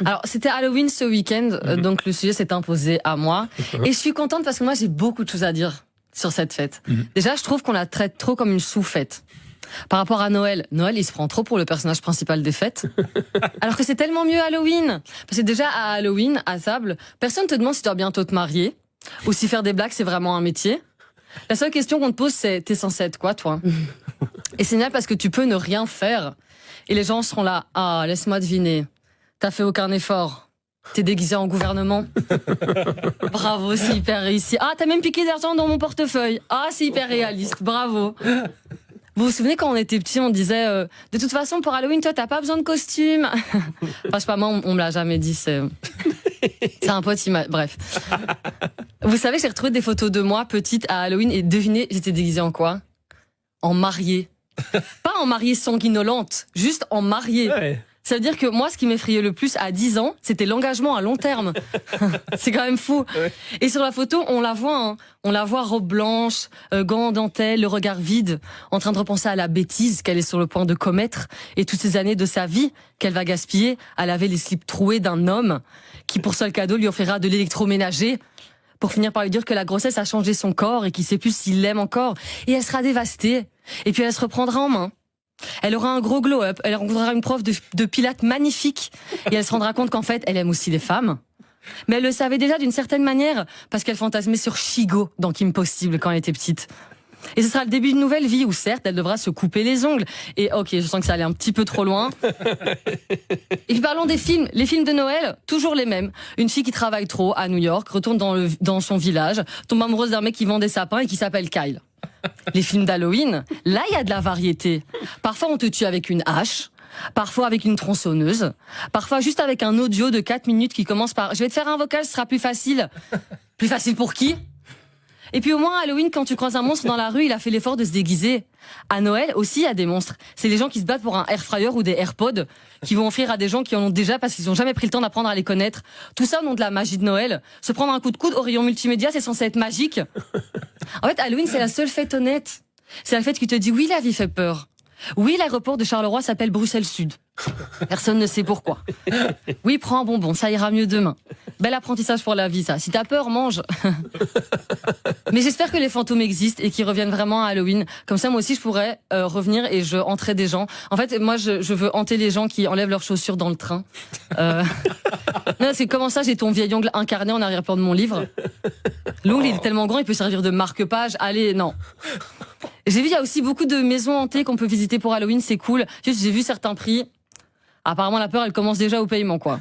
Alors, c'était Halloween ce week-end, donc le sujet s'est imposé à moi. Et je suis contente parce que moi, j'ai beaucoup de choses à dire sur cette fête. Déjà, je trouve qu'on la traite trop comme une sous-fête. Par rapport à Noël, il se prend trop pour le personnage principal des fêtes. Alors que c'est tellement mieux Halloween. Parce que déjà, à Halloween, à table, personne te demande si tu dois bientôt te marier. Ou si faire des blagues, c'est vraiment un métier. La seule question qu'on te pose, c'est t'es censé être quoi, toi? Et c'est génial parce que tu peux ne rien faire. Et les gens seront là, ah, laisse-moi deviner. T'as fait aucun effort. T'es déguisé en gouvernement. Bravo, c'est hyper réussi. Ah, t'as même piqué d'argent dans mon portefeuille. Ah, c'est hyper réaliste. Bravo. Vous vous souvenez quand on était petits, on disait de toute façon pour Halloween, toi t'as pas besoin de costume. Enfin, je sais pas, moi on me l'a jamais dit. C'est un pote, bref. Vous savez, j'ai retrouvé des photos de moi petite à Halloween et devinez, j'étais déguisée en quoi? En mariée. Pas en mariée sanguinolente, juste en mariée. Ouais. Ça veut dire que moi, ce qui m'effrayait le plus à 10 ans, c'était l'engagement à long terme. C'est quand même fou. Ouais. Et sur la photo, on la voit, hein. On la voit robe blanche, gants en dentelle, le regard vide, en train de repenser à la bêtise qu'elle est sur le point de commettre et toutes ces années de sa vie qu'elle va gaspiller à laver les slips troués d'un homme qui, pour seul cadeau, lui offrira de l'électroménager pour finir par lui dire que la grossesse a changé son corps et qu'il sait plus s'il l'aime encore. Et elle sera dévastée. Et puis elle se reprendra en main. Elle aura un gros glow-up, elle rencontrera une prof de pilates magnifique et elle se rendra compte qu'en fait, elle aime aussi les femmes. Mais elle le savait déjà d'une certaine manière parce qu'elle fantasmait sur Shigo dans Kim Possible quand elle était petite. Et ce sera le début d'une nouvelle vie où certes, elle devra se couper les ongles. Et ok, je sens que ça allait un petit peu trop loin. Et puis parlons des films. Les films de Noël, toujours les mêmes. Une fille qui travaille trop à New York, retourne dans son village, tombe amoureuse d'un mec qui vend des sapins et qui s'appelle Kyle. Les films d'Halloween, là il y a de la variété. Parfois on te tue avec une hache, parfois avec une tronçonneuse, parfois juste avec un audio de 4 minutes qui commence par « Je vais te faire un vocal, ce sera plus facile ». Plus facile pour qui? Et puis au moins, à Halloween, quand tu croises un monstre dans la rue, il a fait l'effort de se déguiser. À Noël aussi, il y a des monstres. C'est les gens qui se battent pour un air fryer ou des AirPods qui vont offrir à des gens qui en ont déjà parce qu'ils n'ont jamais pris le temps d'apprendre à les connaître. Tout ça au nom de la magie de Noël. Se prendre un coup de coude au rayon multimédia, c'est censé être magique. En fait, Halloween, c'est la seule fête honnête. C'est la fête qui te dit oui, la vie fait peur. Oui, l'aéroport de Charleroi s'appelle Bruxelles Sud. Personne ne sait pourquoi. Oui, prends un bonbon, ça ira mieux demain. Bel apprentissage pour la vie, ça. Si t'as peur, mange. Mais j'espère que les fantômes existent et qu'ils reviennent vraiment à Halloween. Comme ça, moi aussi, je pourrais revenir et je hanterais des gens. En fait, moi, je veux hanter les gens qui enlèvent leurs chaussures dans le train. Non, c'est comment ça, j'ai ton vieil ongle incarné en arrière-plan de mon livre. L'ongle, il est tellement grand, il peut servir de marque-page. Allez, non. J'ai vu, il y a aussi beaucoup de maisons hantées qu'on peut visiter pour Halloween, c'est cool. Juste, j'ai vu certains prix. Apparemment, la peur, elle commence déjà au paiement, quoi.